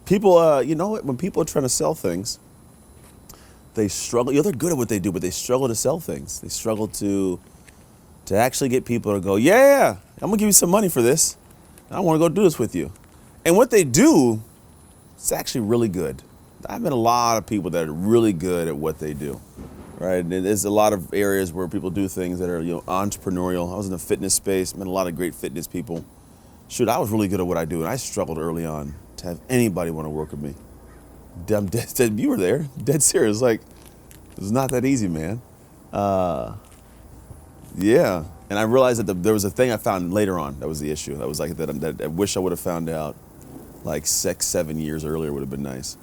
People, you know what? When people are trying to sell things, they struggle. They're good at what they do, but they struggle to sell things. They struggle to actually get people to go, yeah, I'm gonna give you some money for this. I want to go do this with you. And what they do, it's actually really good. I've met a lot of people that are really good at what they do, right? And there's a lot of areas where people do things that are, entrepreneurial. I was in the fitness space, met a lot of great fitness people. Shoot, I was really good at what I do, and I struggled early on to have anybody want to work with me. I'm dead, you were there, dead serious. Like, it was not that easy, man. Yeah, and I realized that there was a thing I found later on that was the issue. That was like that I wish I would have found out like 6-7 years earlier would have been nice.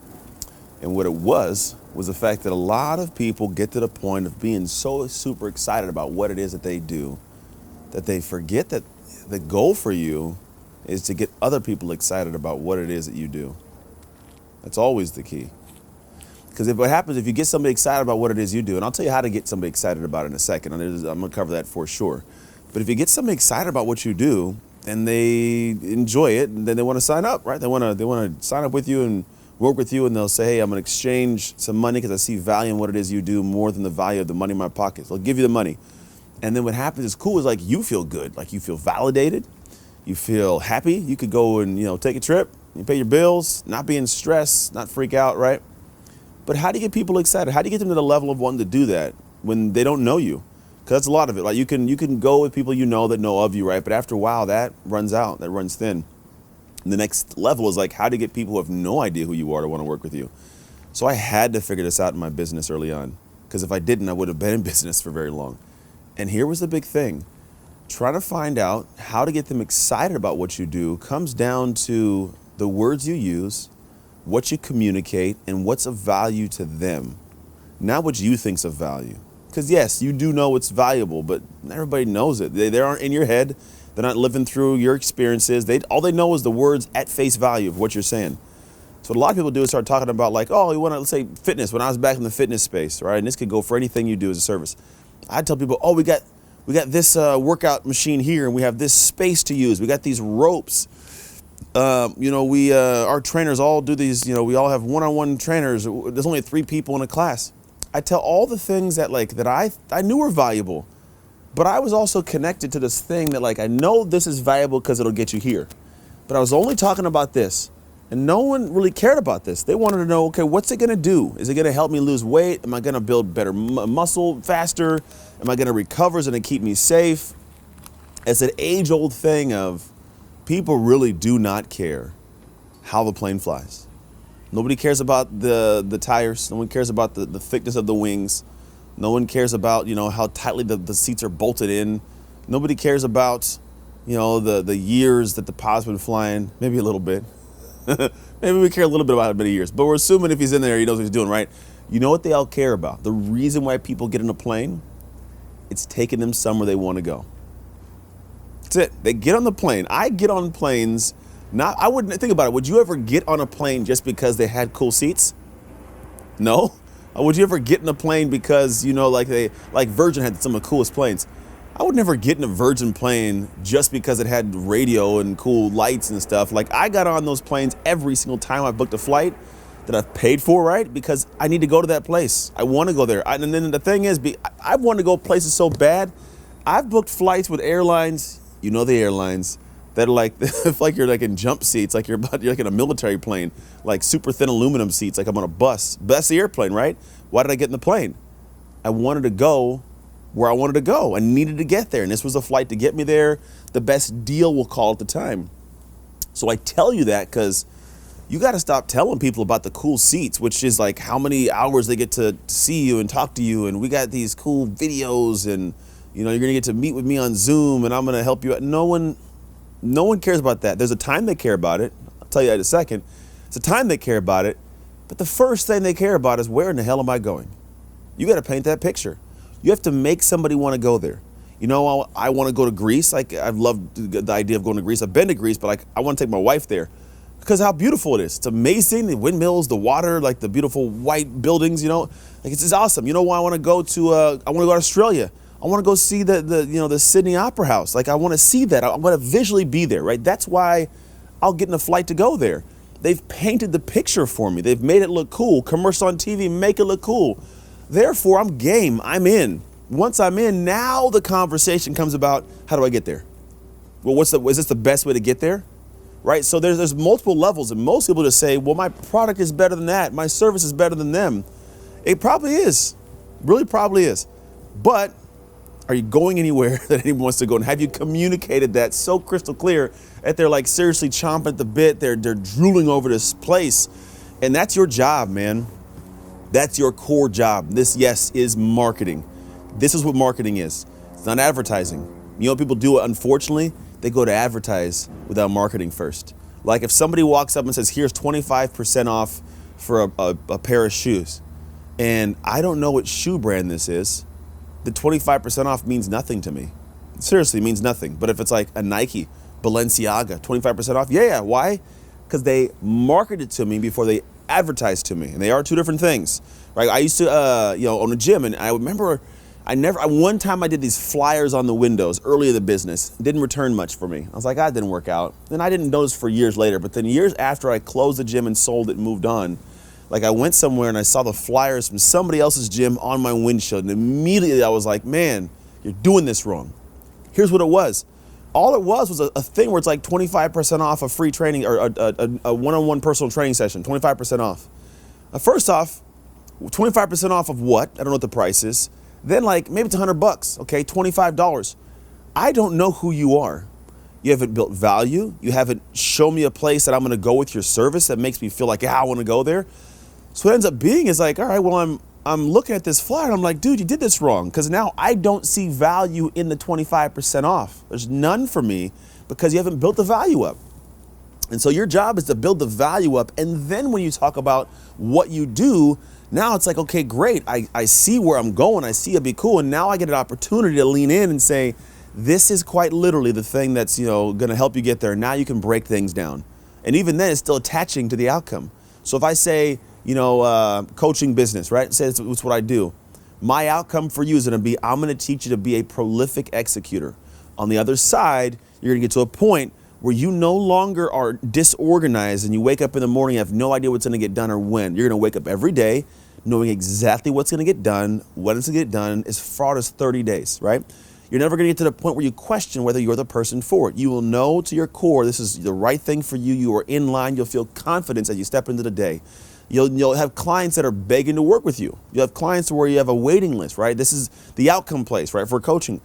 And what it was the fact that a lot of people get to the point of being so super excited about what it is that they do that they forget that the goal for you is to get other people excited about what it is that you do. That's always the key. Because what happens if you get somebody excited about what it is you do, and I'll tell you how to get somebody excited about it in a second, and I'm going to cover that for sure. But if you get somebody excited about what you do, and they enjoy it, and then they want to sign up, right? They want to sign up with you and work with you, and they'll say, hey, I'm going to exchange some money because I see value in what it is you do more than the value of the money in my pockets. They'll give you the money. And then what happens is cool is like you feel good, like you feel validated, you feel happy. You could go and, take a trip, you pay your bills, not being stressed, not freak out, right? But how do you get people excited? How do you get them to the level of wanting to do that when they don't know you? Because that's a lot of it. Like you can go with people that know of you, right? But after a while, that runs out, that runs thin. And the next level is like, how to get people who have no idea who you are to want to work with you. So I had to figure this out in my business early on. Because if I didn't, I would have been in business for very long. And here was the big thing. Trying to find out how to get them excited about what you do comes down to the words you use, what you communicate, and what's of value to them. Not what you think's of value. Because yes, you do know it's valuable, but not everybody knows it. They aren't in your head. They're not living through your experiences. All they know is the words at face value of what you're saying. So what a lot of people do is start talking about like, oh, you want to, let's say fitness. When I was back in the fitness space, right? And this could go for anything you do as a service. I tell people, oh, we got this workout machine here, and we have this space to use. We got these ropes. Our trainers all do these, we all have one-on-one trainers. There's only 3 people in a class. I tell all the things that I knew were valuable, but I was also connected to this thing that I know this is valuable because it'll get you here. But I was only talking about this, and no one really cared about this. They wanted to know, okay, what's it going to do? Is it going to help me lose weight? Am I going to build better muscle faster? Am I going to recover? Is it going to keep me safe? It's an age-old thing of people really do not care how the plane flies. Nobody cares about the tires. No one cares about the thickness of the wings. No one cares about, how tightly the seats are bolted in. Nobody cares about, the years that the pilot's been flying. Maybe a little bit. Maybe we care a little bit about how many years. But we're assuming if he's in there, he knows what he's doing, right? You know what they all care about? The reason why people get in a plane, it's taking them somewhere they want to go. That's it. They get on the plane. I get on planes. I wouldn't think about it. Would you ever get on a plane just because they had cool seats? No. Or would you ever get in a plane because like Virgin had some of the coolest planes? I would never get in a Virgin plane just because it had radio and cool lights and stuff. Like I got on those planes every single time I booked a flight that I've paid for, right? Because I need to go to that place. I want to go there. And then the thing is, I want to go places so bad. I've booked flights with airlines. The airlines that are like you're like in jump seats, you're like in a military plane, like super thin aluminum seats, like I'm on a bus. But that's the airplane, right? Why did I get in the plane? I wanted to go where I wanted to go. I needed to get there, and this was a flight to get me there. The best deal, we'll call at the time. So I tell you that because you got to stop telling people about the cool seats, which is like how many hours they get to see you and talk to you, and we got these cool videos, and you're going to get to meet with me on Zoom, and I'm going to help you out. No one cares about that. There's a time they care about it. I'll tell you that in a second. It's a time they care about it. But the first thing they care about is where in the hell am I going? You got to paint that picture. You have to make somebody want to go there. I want to go to Greece. I've loved the idea of going to Greece. I've been to Greece, but I want to take my wife there because how beautiful it is. It's amazing. The windmills, the water, the beautiful white buildings, it's just awesome. You know why I want to go to, I want to go to Australia. I want to go see the Sydney Opera House. I want to see that. I want to visually be there, right? That's why I'll get in a flight to go there. They've painted the picture for me. They've made it look cool. Commercial on TV, make it look cool. Therefore, I'm game. I'm in. Once I'm in, now the conversation comes about, how do I get there? Well, is this the best way to get there? Right? So there's multiple levels, and most people just say, well, my product is better than that. My service is better than them. It probably is. Really probably is. But are you going anywhere that anyone wants to go? And have you communicated that so crystal clear that they're like seriously chomping at the bit? They're drooling over this place. And that's your job, man. That's your core job. This, yes, is marketing. This is what marketing is. It's not advertising. You know what people do, unfortunately? They go to advertise without marketing first. Like if somebody walks up and says, here's 25% off for a pair of shoes, and I don't know what shoe brand this is, the 25% off means nothing to me. Seriously, means nothing. But if it's like a Nike, Balenciaga, 25% off, yeah. Why? Because they marketed to me before they advertised to me, and they are two different things, right? I used to, own a gym, and I remember one time I did these flyers on the windows early in the business. It didn't return much for me. I was like, that didn't work out. And I didn't notice for years later, but then years after I closed the gym and sold it and moved on, like I went somewhere and I saw the flyers from somebody else's gym on my windshield, and immediately I was like, man, you're doing this wrong. Here's what it was. All it was a thing where it's like 25% off a free training or a one-on-one personal training session, 25% off. First off, 25% off of what? I don't know what the price is. Then like maybe it's $100, okay, $25. I don't know who you are. You haven't built value. You haven't shown me a place that I'm gonna go with your service that makes me feel like, I wanna go there. So what it ends up being is like, all right, well, I'm looking at this flyer and I'm like, dude, you did this wrong. Because now I don't see value in the 25% off. There's none for me because you haven't built the value up. And so your job is to build the value up. And then when you talk about what you do, now it's like, okay, great. I see where I'm going. I see it'd be cool. And now I get an opportunity to lean in and say, this is quite literally the thing that's, going to help you get there. Now you can break things down. And even then it's still attaching to the outcome. So if I say, coaching business, right? Say it's what I do. My outcome for you is going to be, I'm going to teach you to be a prolific executor. On the other side, you're going to get to a point where you no longer are disorganized and you wake up in the morning, you have no idea what's going to get done or when. You're going to wake up every day knowing exactly what's going to get done, when it's going to get done, as far as 30 days, right? You're never going to get to the point where you question whether you're the person for it. You will know to your core this is the right thing for you. You are in line. You'll feel confidence as you step into the day. You'll have clients that are begging to work with you. You'll have clients where you have a waiting list, right? This is the outcome place, right, for coaching.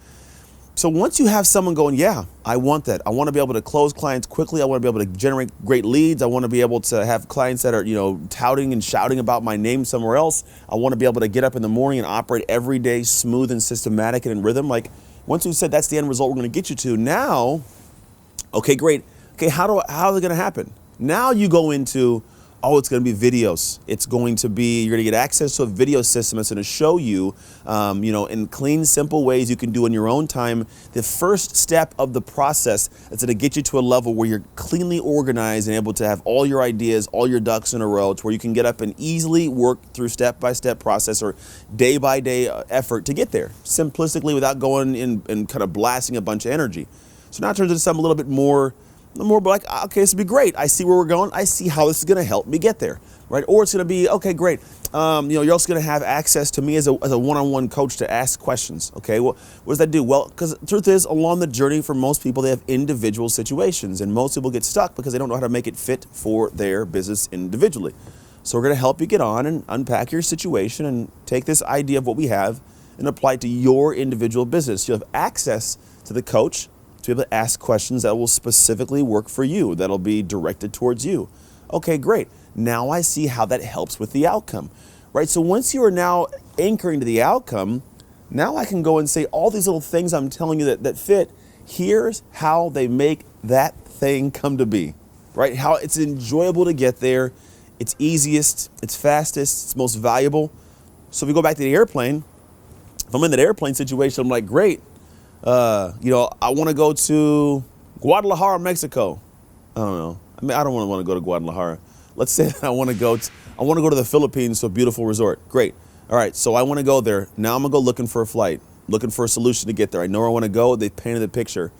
So once you have someone going, yeah, I want that. I want to be able to close clients quickly. I want to be able to generate great leads. I want to be able to have clients that are, touting and shouting about my name somewhere else. I want to be able to get up in the morning and operate every day smooth and systematic and in rhythm. Like once we said that's the end result we're going to get you to, now, okay, great. Okay, how is it going to happen? Now you go into, it's going to be videos. You're going to get access to a video system that's going to show you, in clean, simple ways you can do in your own time, the first step of the process that's going to get you to a level where you're cleanly organized and able to have all your ideas, all your ducks in a row, to where you can get up and easily work through step-by-step process or day-by-day effort to get there, simplistically without going in and kind of blasting a bunch of energy. So now it turns into something a little bit more like, okay, this would be great. I see where we're going. I see how this is going to help me get there, right? Or it's going to be, okay, great. You're also going to have access to me as a one-on-one coach to ask questions. Okay, well, what does that do? Well, because the truth is, along the journey for most people, they have individual situations, and most people get stuck because they don't know how to make it fit for their business individually. So we're going to help you get on and unpack your situation and take this idea of what we have and apply it to your individual business. You'll have access to the coach to be able to ask questions that will specifically work for you, that'll be directed towards you. Okay, great. Now I see how that helps with the outcome, right? So once you are now anchoring to the outcome, now I can go and say all these little things I'm telling you that fit, here's how they make that thing come to be, right? How it's enjoyable to get there, it's easiest, it's fastest, it's most valuable. So if we go back to the airplane, if I'm in that airplane situation, I'm like, great. I want to go to Guadalajara, Mexico. I don't know. I don't want to go to Guadalajara. Let's say that I want to go to the Philippines, to a beautiful resort. Great. All right. So I want to go there. Now I'm going to go looking for a flight, looking for a solution to get there. I know where I want to go. They painted the picture.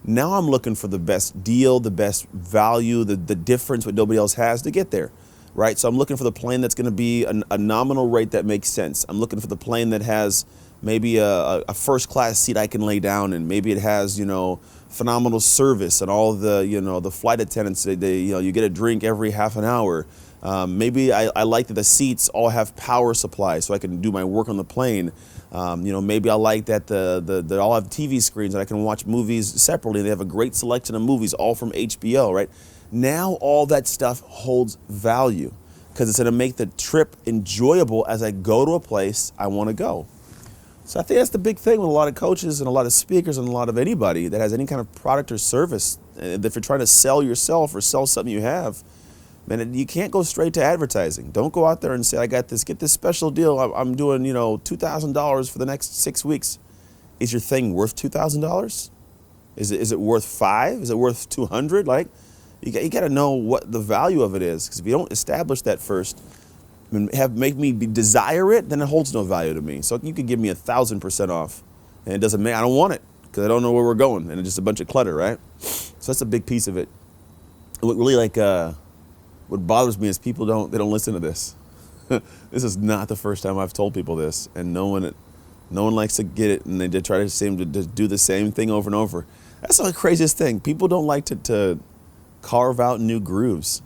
Now I'm looking for the best deal, the best value, the difference what nobody else has to get there, right? So I'm looking for the plane that's going to be a nominal rate that makes sense. I'm looking for the plane that has maybe a first class seat I can lay down in. Maybe it has, phenomenal service and all the, the flight attendants, you get a drink every half an hour. Maybe I like that the seats all have power supply so I can do my work on the plane. Maybe I like that they all have TV screens and I can watch movies separately. They have a great selection of movies, all from HBO, right? Now all that stuff holds value because it's going to make the trip enjoyable as I go to a place I want to go. So I think that's the big thing with a lot of coaches and a lot of speakers and a lot of anybody that has any kind of product or service. If you're trying to sell yourself or sell something you have, man, you can't go straight to advertising. Don't go out there and say, I got this, get this special deal. I'm doing, $2,000 for the next 6 weeks. Is your thing worth $2,000? Is it worth $5? Is it worth $200? Like, you got to know what the value of it is. Because if you don't establish that first, and make me desire it, then it holds no value to me. So you could give me 1,000% off, and it doesn't matter. I don't want it because I don't know where we're going, and it's just a bunch of clutter, right? So that's a big piece of it. What really what bothers me is people don't listen to this. This is not the first time I've told people this, and no one likes to get it, and they try to seem to do the same thing over and over. That's the craziest thing. People don't like to carve out new grooves.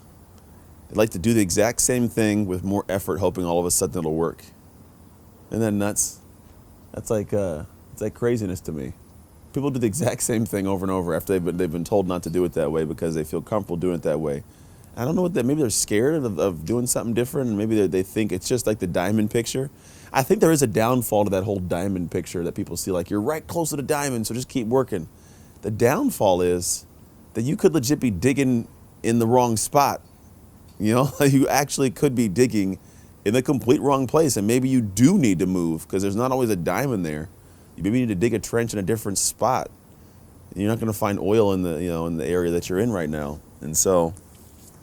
They like to do the exact same thing with more effort, hoping all of a sudden it'll work. Isn't that nuts? That's it's like craziness to me. People do the exact same thing over and over after they've been told not to do it that way because they feel comfortable doing it that way. I don't know maybe they're scared of doing something different, and maybe they think it's just like the diamond picture. I think there is a downfall to that whole diamond picture that people see, like you're right close to the diamond, so just keep working. The downfall is that you could legit be digging in the wrong spot. You actually could be digging in the complete wrong place, and maybe you do need to move because there's not always a diamond there. You maybe need to dig a trench in a different spot. You're not going to find oil in the area that you're in right now, and so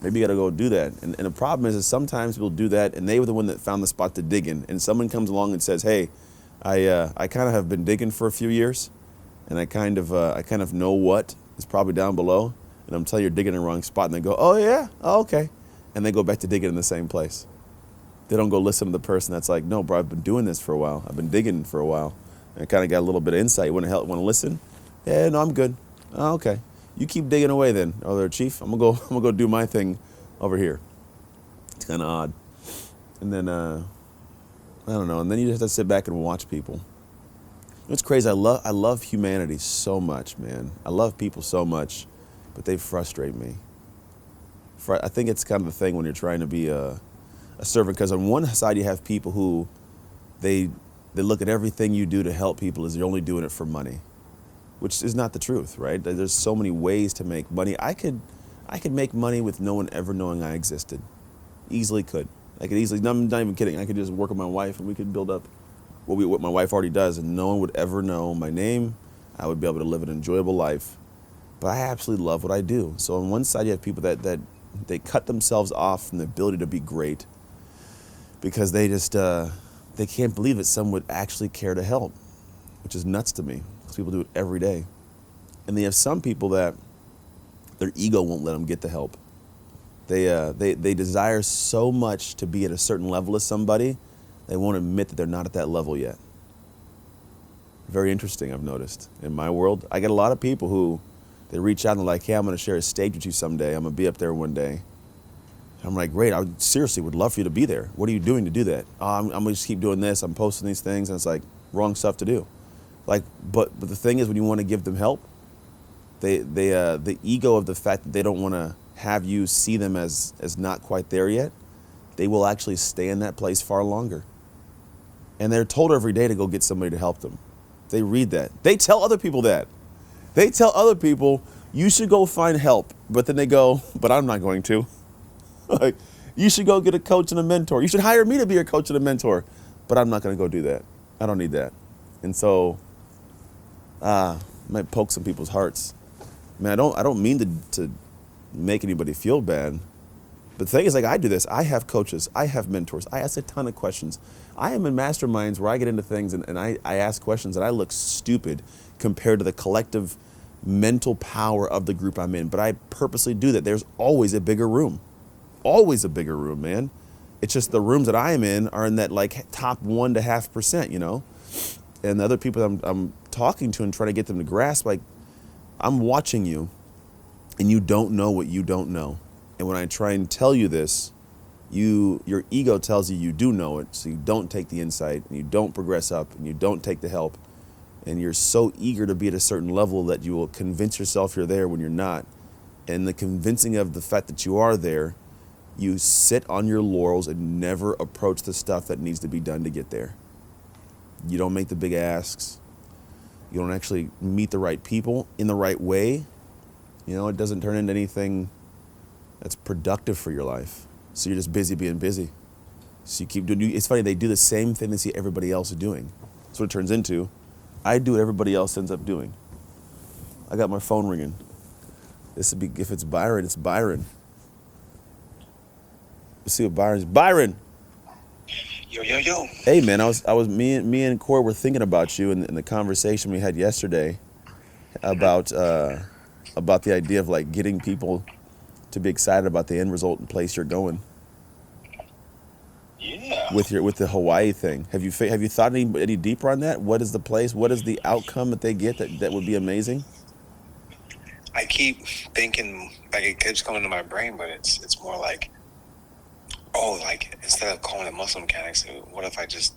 maybe you got to go do that. And the problem is sometimes people do that, and they were the one that found the spot to dig in, and someone comes along and says, "Hey, I kind of have been digging for a few years, and I kind of know what is probably down below, and I'm telling you, you're digging in the wrong spot." And they go, "Oh yeah, oh, okay." And they go back to digging in the same place. They don't go listen to the person that's like, "No, bro, I've been doing this for a while. I've been digging for a while. And I kind of got a little bit of insight. You want to listen? Yeah, no, I'm good. Oh, okay. You keep digging away then, there, Chief. I'm gonna go do my thing over here." It's kind of odd. And then I don't know. And then you just have to sit back and watch people. It's crazy. I love humanity so much, man. I love people so much, but they frustrate me. I think it's kind of the thing when you're trying to be a servant, because on one side you have people who they look at everything you do to help people as you're only doing it for money, which is not the truth, right? There's so many ways to make money. I could make money with no one ever knowing I existed. Easily could. I could easily, I'm not even kidding. I could just work with my wife and we could build up what my wife already does, and no one would ever know my name. I would be able to live an enjoyable life. But I absolutely love what I do. So on one side you have people that they cut themselves off from the ability to be great because they just they can't believe that someone would actually care to help, which is nuts to me because people do it every day. And they have some people that their ego won't let them get the help. They desire so much to be at a certain level as somebody, they won't admit that they're not at that level yet. Very interesting, I've noticed. In my world, I get a lot of people who, they reach out and they're like, "Hey, I'm going to share a stage with you someday. I'm going to be up there one day." I'm like, "Great, I seriously would love for you to be there. What are you doing to do that?" I'm going to just keep doing this. I'm posting these things. And it's like, wrong stuff to do. Like, but the thing is, when you want to give them help, the ego of the fact that they don't want to have you see them as not quite there yet, they will actually stay in that place far longer. And they're told every day to go get somebody to help them. They read that. They tell other people that. They tell other people, "You should go find help." But then they go, "But I'm not going to." Like, "You should go get a coach and a mentor. You should hire me to be your coach and a mentor." But I'm not going to go do that. I don't need that. And so, might poke some people's hearts. Man, I don't mean to make anybody feel bad. But the thing is, like, I do this. I have coaches. I have mentors. I ask a ton of questions. I am in masterminds where I get into things and I ask questions and I look stupid compared to the collective mental power of the group I'm in. But I purposely do that. There's always a bigger room. Always a bigger room, man. It's just the rooms that I am in are in that like top 1.5%, you know? And the other people I'm talking to and trying to get them to grasp, like, I'm watching you and you don't know what you don't know. And when I try and tell you this, your ego tells you you do know it, so you don't take the insight and you don't progress up and you don't take the help. And you're so eager to be at a certain level that you will convince yourself you're there when you're not. And the convincing of the fact that you are there, you sit on your laurels and never approach the stuff that needs to be done to get there. You don't make the big asks. You don't actually meet the right people in the right way. You know, it doesn't turn into anything that's productive for your life. So you're just busy being busy. So you keep doing, it's funny, they do the same thing they see everybody else doing. That's what it turns into. I do what everybody else ends up doing. I got my phone ringing. This would be, if it's Byron, it's Byron. Let's see what Byron's. Byron! Yo, yo, yo. Hey man, me and Corey were thinking about you in the conversation we had yesterday about the idea of like getting people to be excited about the end result and place you're going. Yeah. With the Hawaii thing, have you thought any deeper on that? What is the place? What is the outcome that they get that would be amazing? I keep thinking, like, it keeps coming to my brain, but it's more like, oh, like, instead of calling it muscle mechanics, what if I just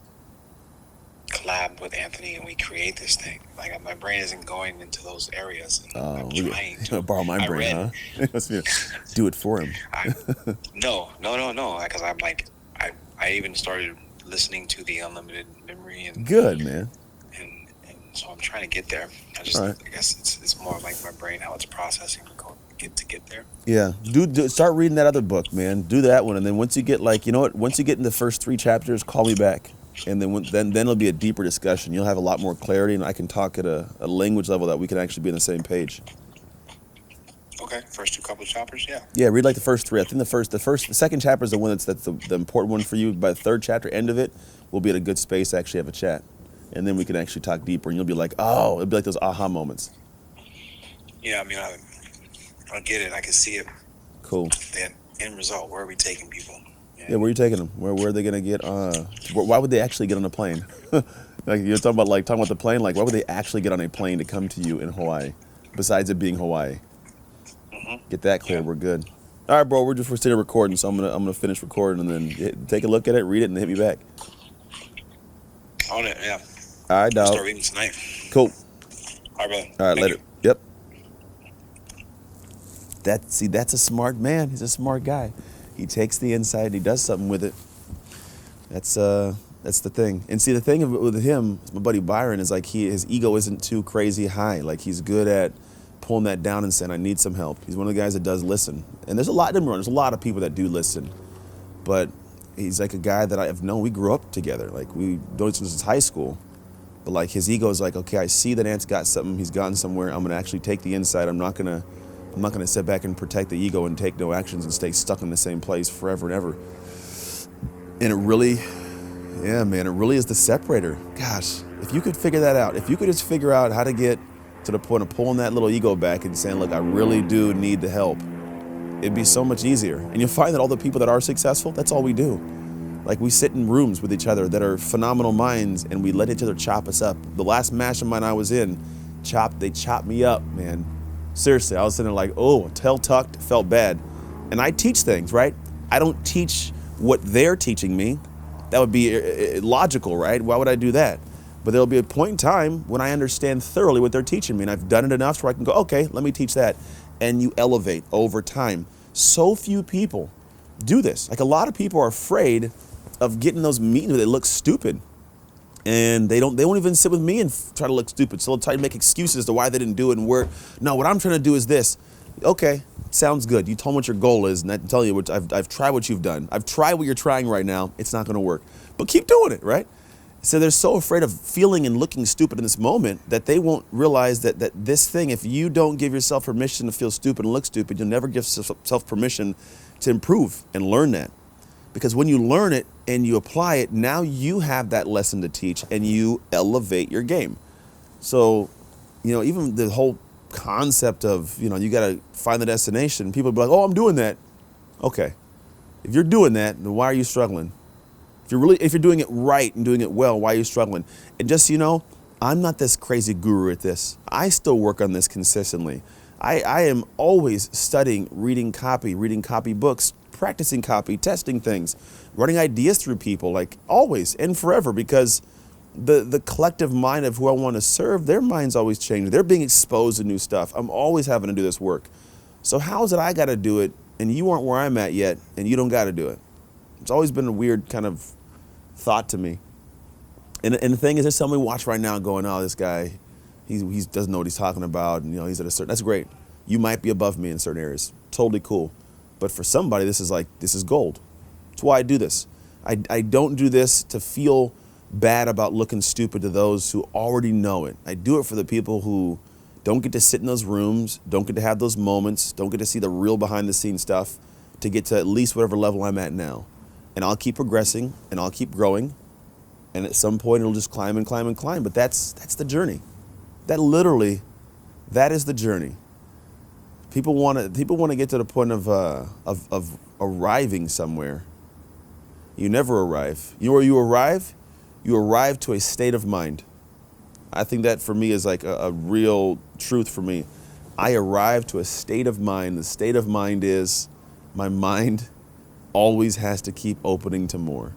collab with Anthony and we create this thing? Like, my brain isn't going into those areas. And I'm trying to borrow my brain, huh? Do it for him. No, because I'm like, I even started listening to the Unlimited Memory and good, man. And so I'm trying to get there. I guess it's more like my brain, how it's processing to get there. Yeah, start reading that other book, man. Do that one, and then once you get like, you know what? Once you get in the first 3 chapters, call me back, and then it'll be a deeper discussion. You'll have a lot more clarity, and I can talk at a language level that we can actually be on the same page. Okay, first 2 couple chapters, yeah. Yeah, read like the first 3. I think the second chapter is the one that's the important one for you. By the 3rd chapter, end of it, we'll be at a good space to actually have a chat, and then we can actually talk deeper, and you'll be like, oh, it'll be like those aha moments. Yeah, I mean, I get it. I can see it. Cool. The end result. Where are we taking people? Yeah, where are you taking them? Where are they gonna get? Why would they actually get on a plane? Like you're talking about the plane. Like, why would they actually get on a plane to come to you in Hawaii? Besides it being Hawaii. Mm-hmm. Get that clear. Yeah. We're good. All right, bro. We're still recording, so I'm gonna finish recording and then take a look at it, read it, and hit me back. On it, yeah. All right, dog. Start reading tonight. Cool. All right, brother. All right, later. Yep. That's a smart man. He's a smart guy. He takes the insight and he does something with it. That's the thing. And see, the thing with him, my buddy Byron, is like his ego isn't too crazy high. Like he's good at pulling that down and saying, I need some help. He's one of the guys that does listen. And there's a lot of people that do listen. But he's like a guy that I have known. We grew up together. Like we known each other since high school. But like his ego is like, okay, I see that Ant's got something. He's gotten somewhere. I'm gonna actually take the insight. I'm not gonna sit back and protect the ego and take no actions and stay stuck in the same place forever and ever. And it really is the separator. Gosh, if you could figure that out, if you could just figure out how to get to the point of pulling that little ego back and saying, look, I really do need the help, it'd be so much easier. And you'll find that all the people that are successful, that's all we do. Like we sit in rooms with each other that are phenomenal minds and we let each other chop us up. The last mastermind I was in, they chopped me up, man. Seriously, I was sitting there like, oh, tail tucked, felt bad. And I teach things, right? I don't teach what they're teaching me. That would be illogical, right? Why would I do that? But there'll be a point in time when I understand thoroughly what they're teaching me. And I've done it enough where I can go, okay, let me teach that. And you elevate over time. So few people do this. Like a lot of people are afraid of getting those meetings where they look stupid. And they won't even sit with me and try to look stupid. So they'll try to make excuses as to why they didn't do it. And what I'm trying to do is this. Okay, sounds good. You told me what your goal is, and I'm telling you, I've tried what you've done. I've tried what you're trying right now. It's not going to work. But keep doing it, right? So they're so afraid of feeling and looking stupid in this moment that they won't realize that this thing, if you don't give yourself permission to feel stupid and look stupid, you'll never give yourself permission to improve and learn that. Because when you learn it and you apply it, now you have that lesson to teach and you elevate your game. So, even the whole concept of, you got to find the destination. People be like, oh, I'm doing that. Okay. If you're doing that, then why are you struggling? If you're doing it right and doing it well, why are you struggling? And just so you know, I'm not this crazy guru at this. I still work on this consistently. I am always studying, reading copy books, practicing copy, testing things, running ideas through people, like always and forever, because the collective mind of who I want to serve, their mind's always changing. They're being exposed to new stuff. I'm always having to do this work. So how is it I got to do it and you aren't where I'm at yet and you don't got to do it? It's always been a weird kind of thought to me. And the thing is, there's somebody watch right now going, oh, this guy, he doesn't know what he's talking about. And, he's at a certain, that's great. You might be above me in certain areas. Totally cool. But for somebody, this is gold. That's why I do this. I don't do this to feel bad about looking stupid to those who already know it. I do it for the people who don't get to sit in those rooms, don't get to have those moments, don't get to see the real behind the scenes stuff to get to at least whatever level I'm at now. And I'll keep progressing and I'll keep growing. And at some point it'll just climb and climb and climb. But that's the journey. That is the journey. People want to get to the point of arriving somewhere. You never arrive. Where you arrive? You arrive to a state of mind. I think that for me is like a real truth for me. I arrive to a state of mind. The state of mind is my mind always has to keep opening to more.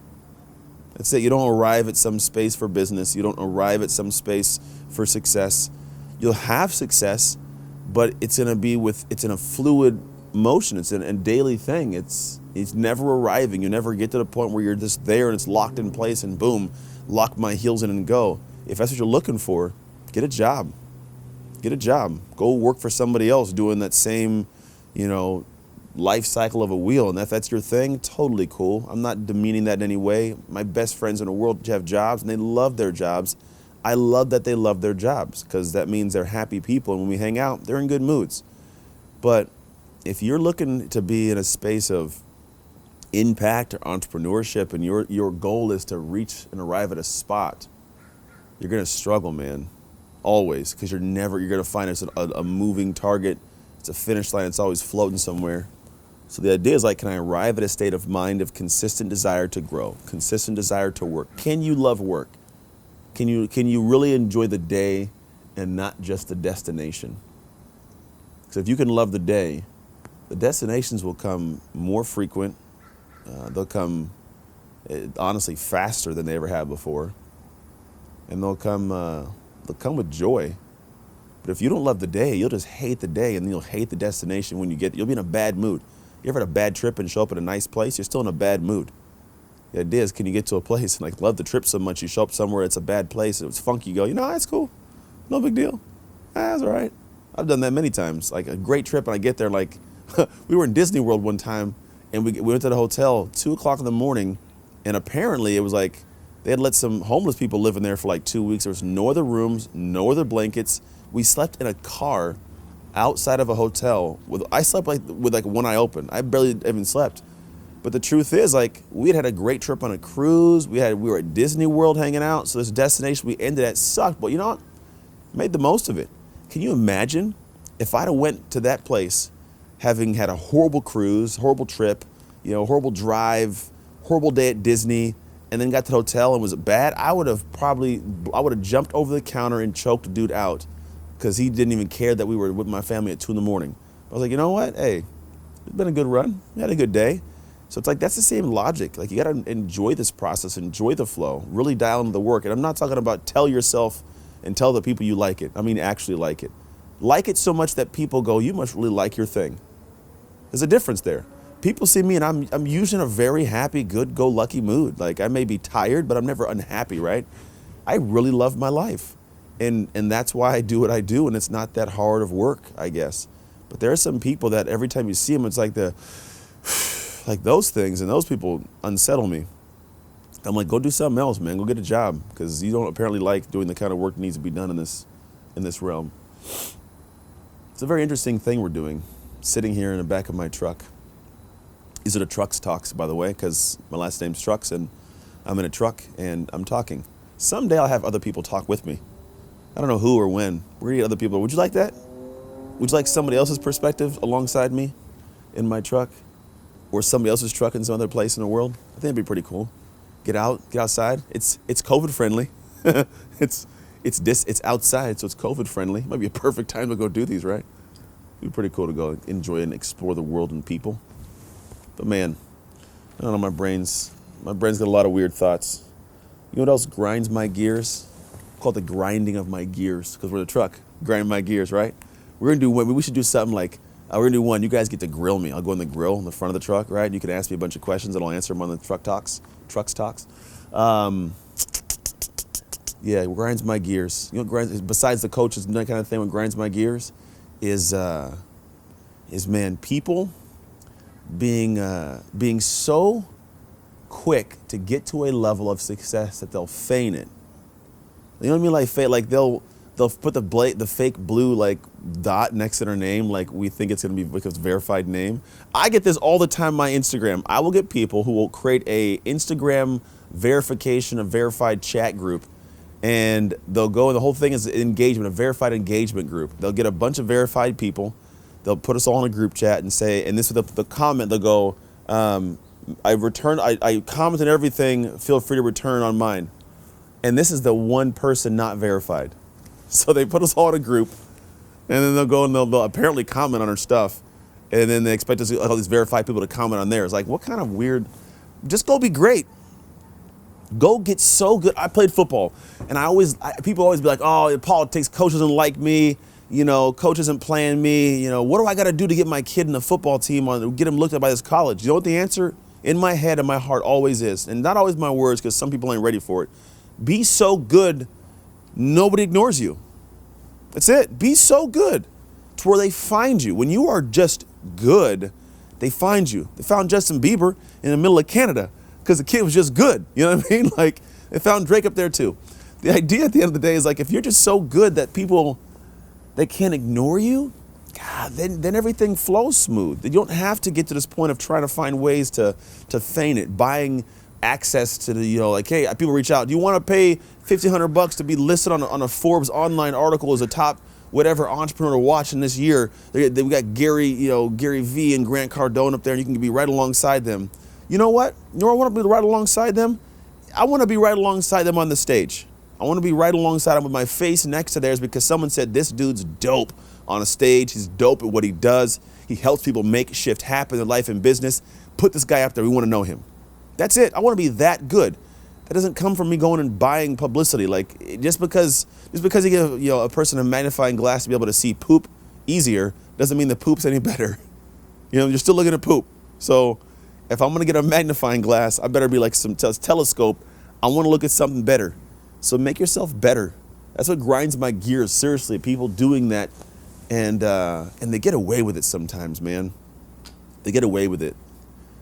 That's it. You don't arrive at some space for business. You don't arrive at some space for success. You'll have success, but it's in a fluid motion. It's a daily thing. It's never arriving. You never get to the point where you're just there and it's locked in place and boom, lock my heels in and go. If that's what you're looking for, get a job. Get a job. Go work for somebody else doing that same, life cycle of a wheel. And if that's your thing, totally cool. I'm not demeaning that in any way. My best friends in the world have jobs and they love their jobs. I love that they love their jobs because that means they're happy people. And when we hang out, they're in good moods. But if you're looking to be in a space of impact or entrepreneurship and your goal is to reach and arrive at a spot, you're going to struggle, man. Always. Because you're going to find it's a moving target. It's a finish line. It's always floating somewhere. So the idea is like, can I arrive at a state of mind of consistent desire to grow, consistent desire to work? Can you love work? Can you really enjoy the day and not just the destination? Because if you can love the day, the destinations will come more frequent. They'll come, honestly, faster than they ever have before. And they'll come with joy. But if you don't love the day, you'll just hate the day and then you'll hate the destination when you get there. You'll be in a bad mood. You ever had a bad trip and show up at a nice place? You're still in a bad mood. The idea is, can you get to a place and love the trip so much you show up somewhere it's a bad place and it's funky, you go, that's cool. No big deal. That's all right. I've done that many times. Like a great trip and I get there we were in Disney World one time and we went to the hotel 2:00 in the morning and apparently it was they had let some homeless people live in there for 2 weeks. There was no other rooms, no other blankets. We slept in a car outside of a hotel. I slept with one eye open. I barely even slept. But the truth is, we had a great trip on a cruise. We were at Disney World hanging out. So this destination we ended at sucked. But you know what? Made the most of it. Can you imagine if I'd have went to that place having had a horrible cruise, horrible trip, horrible drive, horrible day at Disney, and then got to the hotel and was it bad? I would have jumped over the counter and choked a dude out because he didn't even care that we were with my family at 2 a.m. I was like, you know what? Hey, it's been a good run. We had a good day. So it's that's the same logic. You got to enjoy this process, enjoy the flow, really dial into the work. And I'm not talking about tell yourself and tell the people you like it. I mean, actually like it. Like it so much that people go, you must really like your thing. There's a difference there. People see me and I'm usually in a very happy, good, go lucky mood. I may be tired, but I'm never unhappy, right? I really love my life. And that's why I do what I do. And it's not that hard of work, I guess. But there are some people that every time you see them, it's those things, and those people unsettle me. I'm like, go do something else, man. Go get a job, because you don't apparently like doing the kind of work that needs to be done in this realm. It's a very interesting thing we're doing, sitting here in the back of my truck. These are the Trucks Talks, by the way, because my last name's Trucks, and I'm in a truck, and I'm talking. Someday I'll have other people talk with me. I don't know who or when. We're going to get other people. Would you like that? Would you like somebody else's perspective alongside me in my truck? Or somebody else's truck in some other place in the world? I think it'd be pretty cool. Get outside. It's COVID friendly. it's outside, so it's COVID friendly. Might be a perfect time to go do these, right? It'd be pretty cool to go enjoy and explore the world and people. But man, I don't know, my brain's got a lot of weird thoughts. You know what else grinds my gears? I call it the grinding of my gears, because we're in the truck, grinding my gears, right? We should do something like, we're gonna do one, you guys get to grill me. I'll go in the grill in the front of the truck, right? You can ask me a bunch of questions and I'll answer them on the trucks talks. Yeah, it grinds my gears. You know what grinds, besides the coaches and that kind of thing, what grinds my gears is man, people being so quick to get to a level of success that they'll feign it. You know what I mean? Like they'll put the fake blue like dot next to their name, like we think it's gonna be because it's a verified name. I get this all the time on my Instagram. I will get people who will create a Instagram verification, a verified chat group, and they'll go, and the whole thing is engagement, a verified engagement group. They'll get a bunch of verified people. They'll put us all in a group chat and say, and this is the comment, they'll go, I commented everything, feel free to return on mine. And this is the one person not verified. So they put us all in a group, and then they'll go and they'll apparently comment on our stuff, and then they expect us, all these verified people, to comment on theirs. Like, what kind of weird? Just go be great. Go get so good. I played football, and people always be like, oh, politics, coach doesn't like me, coach isn't playing me, what do I got to do to get my kid in the football team, get him looked at by this college? You know what the answer in my head and my heart always is, and not always my words, because some people ain't ready for it. Be so good, nobody ignores you. That's it. Be so good to where they find you. When you are just good, they find you. They found Justin Bieber in the middle of Canada because the kid was just good. You know what I mean? Like, they found Drake up there too. The idea at the end of the day is, like, if you're just so good that people, they can't ignore you, God, then everything flows smooth. You don't have to get to this point of trying to find ways to feign it, buying access to the, like, hey, people reach out. Do you want to pay $1,500 to be listed on a Forbes online article as a top whatever entrepreneur to watch in this year? We got Gary V and Grant Cardone up there, and you can be right alongside them. You know what? I want to be right alongside them? I want to be right alongside them on the stage. I want to be right alongside them with my face next to theirs because someone said, this dude's dope on a stage. He's dope at what he does. He helps people make shift happen in their life and business. Put this guy up there. We want to know him. That's it. I want to be that good. That doesn't come from me going and buying publicity. Like, just because you give a person a magnifying glass to be able to see poop easier doesn't mean the poop's any better. You're still looking at poop. So if I'm going to get a magnifying glass, I better be like some telescope. I want to look at something better. So make yourself better. That's what grinds my gears. Seriously, people doing that, and they get away with it sometimes, man. They get away with it.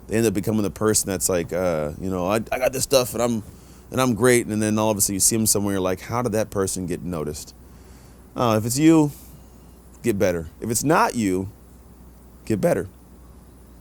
They end up becoming the person that's like, I got this stuff and I'm great. And then all of a sudden you see them somewhere, you're like, how did that person get noticed? If it's you, get better. If it's not you, get better.